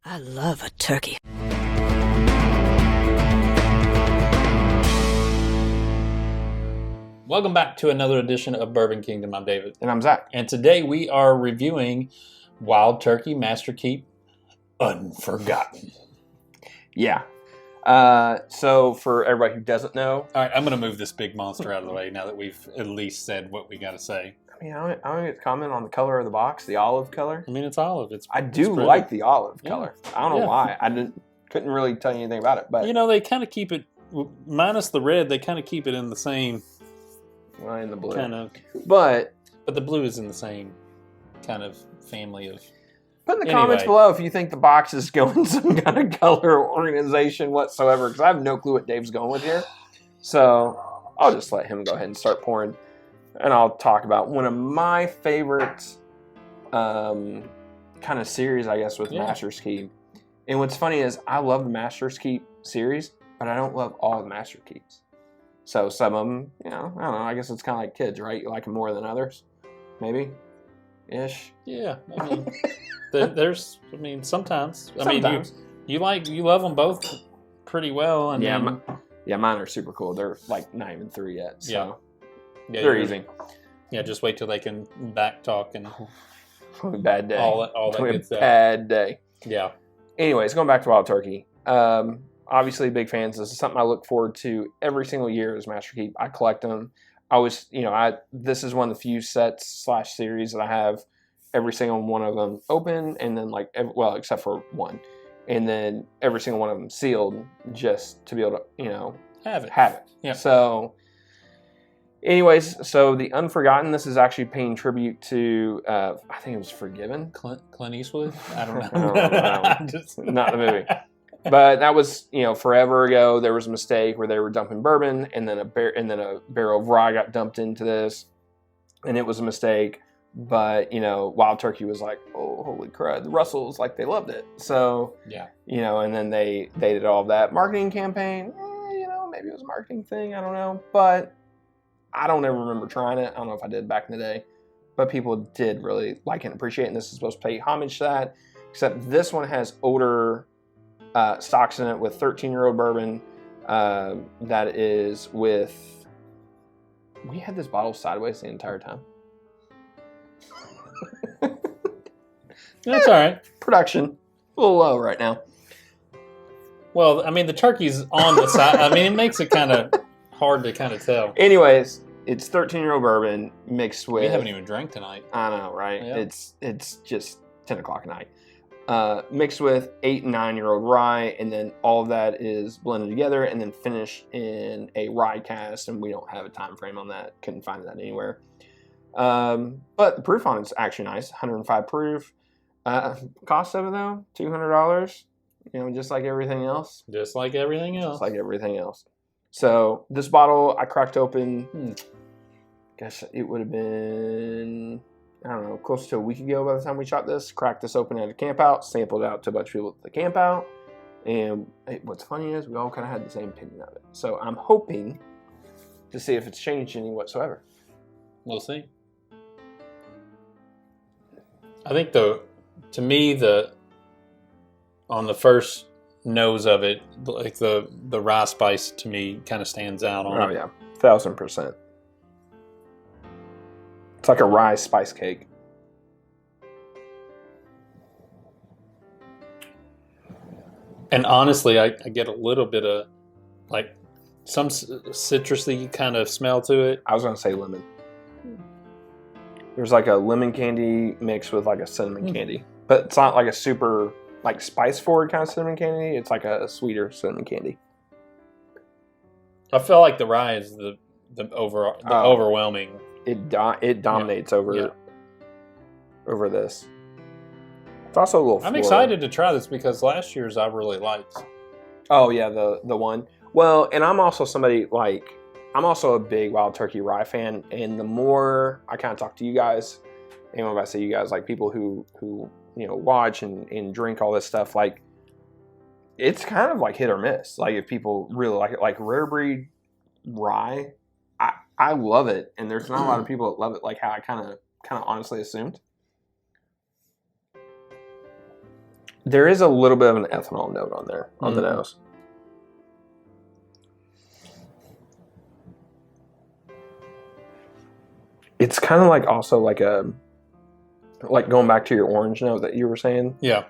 I love a turkey. Welcome back to another edition of Bourbon Kingdom. I'm David. And I'm Zach. And today we are reviewing Wild Turkey Master Keep Unforgotten. Yeah. So for everybody who doesn't know, All right, I'm going to move this big monster out of the way now that we've at least said what we got to say. I mean, I don't get to comment on the color of the box, the olive color. I mean, it's olive. I do like the olive color. I don't know Yeah. why. Couldn't really tell you anything about it, but You know, they kind of keep it, minus the red, they kind of keep it in the same in the blue. kind of, But but the blue is in the same kind of family of. put in the comments below if you think the box is going some kind of color organization whatsoever, because I have no clue what Dave's going with here. So I'll just let him go ahead and start pouring, and I'll talk about one of my favorite kind of series, I guess, with Master's Keep. And what's funny is I love the Master's Keep series, but I don't love all the Master Keeps. So some of them, I don't know, I guess it's kind of like kids, right? You like them more than others, maybe, ish. Yeah, I mean, sometimes. I mean, you love them both pretty well, and mine are super cool. They're like not even through yet, so yeah, they're easy. Yeah, just wait till they can back talk and bad day. All that good stuff. Bad day. Yeah. Anyways, going back to Wild Turkey. Obviously, big fans. This is something I look forward to every single year as Master Keep. I collect them. This is one of the few sets / series that I have every single one of them open, and then except for one, and then every single one of them sealed, just to be able to have it. Yeah. So, anyways, the Unforgotten. This is actually paying tribute to I think it was Forgiven. Clint Eastwood. I don't know. I don't know. Not the movie. But that was, forever ago. There was a mistake where they were dumping bourbon, and then a barrel of rye got dumped into this, and it was a mistake. But Wild Turkey was like, oh, holy crud! The Russells, they loved it. So yeah, and then they did all of that marketing campaign. Maybe it was a marketing thing. I don't know, but I don't ever remember trying it. I don't know if I did back in the day, but people did really like it and appreciate it. And this is supposed to pay homage to that. Except this one has older stocks in it with 13-year-old bourbon. That is with. We had this bottle sideways the entire time. That's all right. Production a little low right now. Well, I mean, the turkey's on the side. I mean, it makes it kind of hard to kind of tell. Anyways, it's 13-year-old bourbon mixed with. We haven't even drank tonight. I know, right? Yeah. It's just 10 o'clock at night. Mixed with 8 and 9-year-old rye, and then all of that is blended together and then finished in a rye cast. And we don't have a time frame on that. Couldn't find that anywhere. But the proof on it's actually nice. 105 proof. Cost of it though, $200. Just like everything else. Just like everything else. So this bottle I cracked open. Guess it would have been, I don't know, close to a week ago by the time we shot this. Cracked this open at a camp out, sampled it out to a bunch of people at the camp out. And what's funny is we all kind of had the same opinion of it. So I'm hoping to see if it's changed any whatsoever. We'll see. I think to me, on the first nose of it, like the rye spice to me kind of stands out on it. Oh yeah, 1000%. It's like a rye spice cake. And honestly, I get a little bit of some citrusy kind of smell to it. I was going to say lemon. There's like a lemon candy mixed with like a cinnamon candy. But it's not like a super spice forward kind of cinnamon candy. It's like a sweeter cinnamon candy. I feel like the rye is the overwhelming. It dominates over this. It's also a little floral. I'm excited to try this because last year's I really liked. Oh yeah, the one. Well, and I'm also somebody I'm also a big Wild Turkey rye fan, and the more I kind of talk to you guys, and when I say you guys, people who watch and drink all this stuff, it's kind of hit or miss. If people really like it, rare breed rye, I love it, and there's not a lot of people that love it how I kind of honestly assumed. There is a little bit of an ethanol note on there, on the nose. It's kind of like also like going back to your orange note that you were saying. Yeah.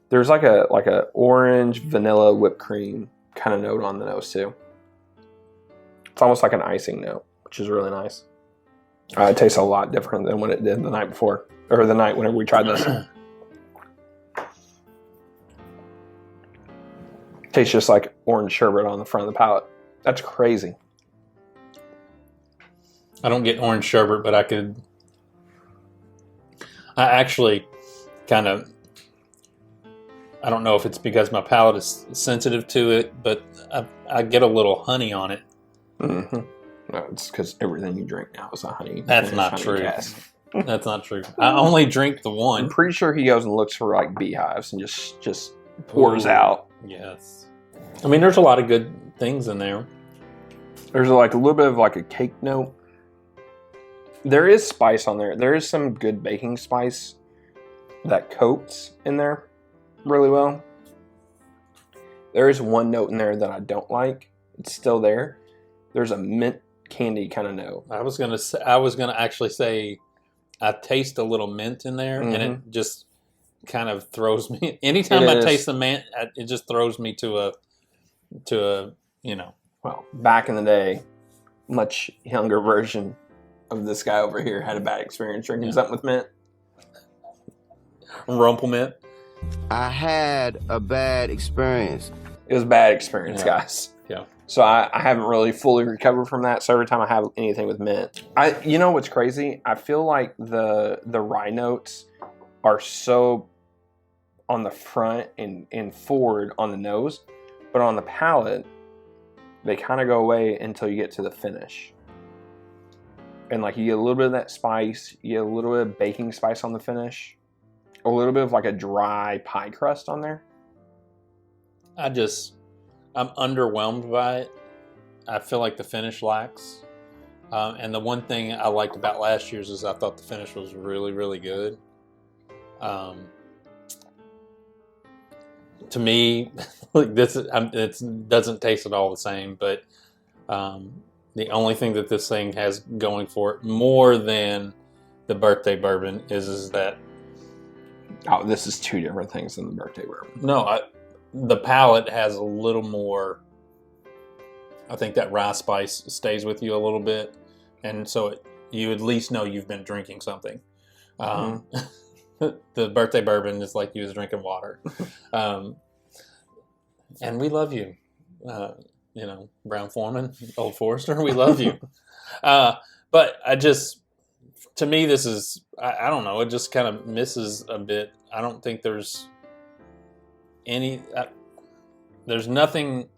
There's like a orange vanilla whipped cream kind of note on the nose too. It's almost like an icing note, which is really nice. It tastes a lot different than what it did the night before, or the night whenever we tried this. Tastes just like orange sherbet on the front of the palate. That's crazy. I don't get orange sherbet, but I actually kind of, I don't know if it's because my palate is sensitive to it, but I get a little honey on it. Mm-hmm. No, it's because everything you drink now is a honey. That's not true. That's not true. I only drink the one. I'm pretty sure he goes and looks for like beehives and just pours out. Yes. I mean, there's a lot of good things in there. There's like a little bit of like a cake note. There is spice on there. There is some good baking spice that coats in there really well. There is one note in there that I don't like. It's still there. There's a mint candy kind of note. I was gonna actually say I taste a little mint in there, and it just kind of throws me. Anytime I taste the mint, it just throws me to a Well, back in the day, much younger version of this guy over here had a bad experience drinking something with mint. Rumplemint. I had a bad experience. It was a bad experience, guys. Yeah. So I haven't really fully recovered from that. So every time I have anything with mint, you know what's crazy? I feel like the rye notes are so on the front and forward on the nose, but on the palate, they kind of go away until you get to the finish. And like you get a little bit of that spice, you get a little bit of baking spice on the finish, a little bit of like a dry pie crust on there. I'm underwhelmed by it. I feel like the finish lacks. And the one thing I liked about last year's is I thought the finish was really, really good. To me, like it doesn't taste at all the same, but the only thing that this thing has going for it more than the birthday bourbon is that... Oh, this is two different things than the birthday bourbon. No, the palate has a little more... I think that rye spice stays with you a little bit, and so you at least know you've been drinking something. The birthday bourbon is like you was drinking water. And we love you. Brown Foreman, Old Forester, we love you. But to me, this is, I don't know, it just kind of misses a bit. I don't think there's there's nothing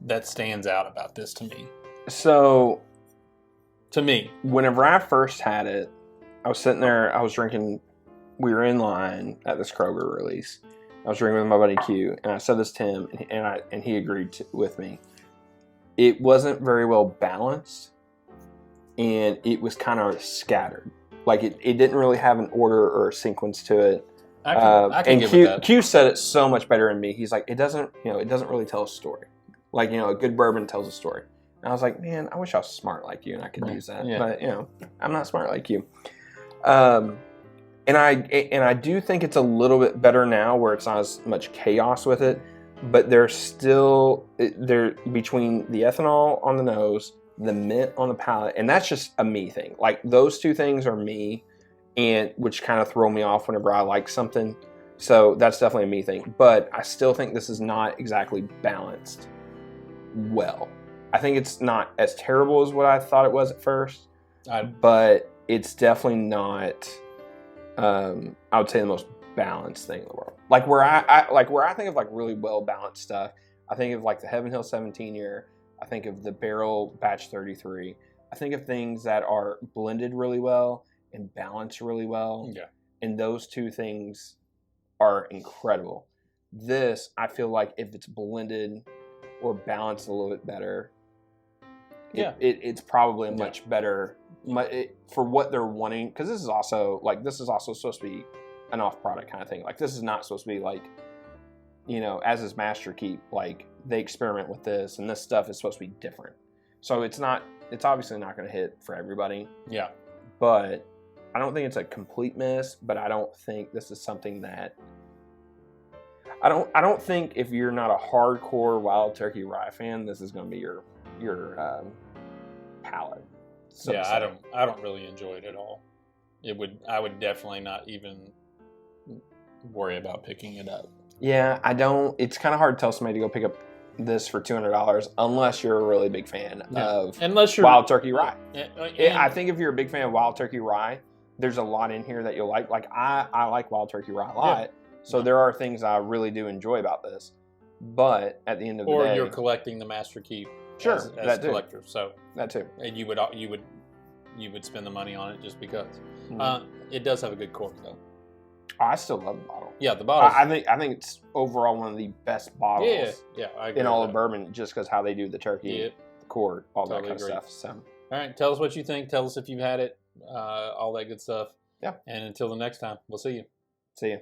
that stands out about this to me. So, to me, whenever I first had it, I was sitting there, I was drinking, we were in line at this Kroger release. I was drinking with my buddy Q, and I said this to him, and he agreed with me. It wasn't very well balanced, and it was kind of scattered. Like it didn't really have an order or a sequence to it. I can get with that. Q said it so much better than me. He's like, it doesn't really tell a story. Like, a good bourbon tells a story. And I was like, man, I wish I was smart like you and I could use that. Yeah. But I'm not smart like you. And I do think it's a little bit better now where it's not as much chaos with it, but there's still between the ethanol on the nose, the mint on the palate, and that's just a me thing. Like those two things are me, and which kind of throw me off whenever I like something. So that's definitely a me thing. But I still think this is not exactly balanced well. I think it's not as terrible as what I thought it was at first, but it's definitely not. I would say the most balanced thing in the world. Like where I think of like really well balanced stuff. I think of like the Heaven Hill 17 year. I think of the Barrel Batch 33. I think of things that are blended really well and balanced really well. Yeah. And those two things are incredible. This, I feel like if it's blended or balanced a little bit better, it's probably a much better for what they're wanting. Because this is also supposed to be an off product kind of thing. Like this is not supposed to be like, you know, as is Master Keep, like they experiment with this and this stuff is supposed to be different. So it's obviously not going to hit for everybody. Yeah. But I don't think it's a complete miss, but I don't think this is something that I don't think if you're not a hardcore Wild Turkey Rye fan, this is going to be your palate. So yeah, I don't really enjoy it at all. I would definitely not even worry about picking it up. Yeah, I don't. It's kind of hard to tell somebody to go pick up this for $200 unless you're a really big fan of Wild Turkey Rye. I think if you're a big fan of Wild Turkey Rye, there's a lot in here that you'll like. Like I like Wild Turkey Rye a lot, so there are things I really do enjoy about this. But at the end of the day, or you're collecting the Master Keep, sure, as that a collector. So that too, and you would spend the money on it just because. It does have a good cork though. I still love the bottle. Yeah, the bottle. I think it's overall one of the best bottles. Yeah, I agree in all of bourbon, just because how they do the turkey, the cork, all totally that kind agree. of stuff. So, all right, tell us what you think. Tell us if you've had it. All that good stuff. Yeah. And until the next time, we'll see you. See you.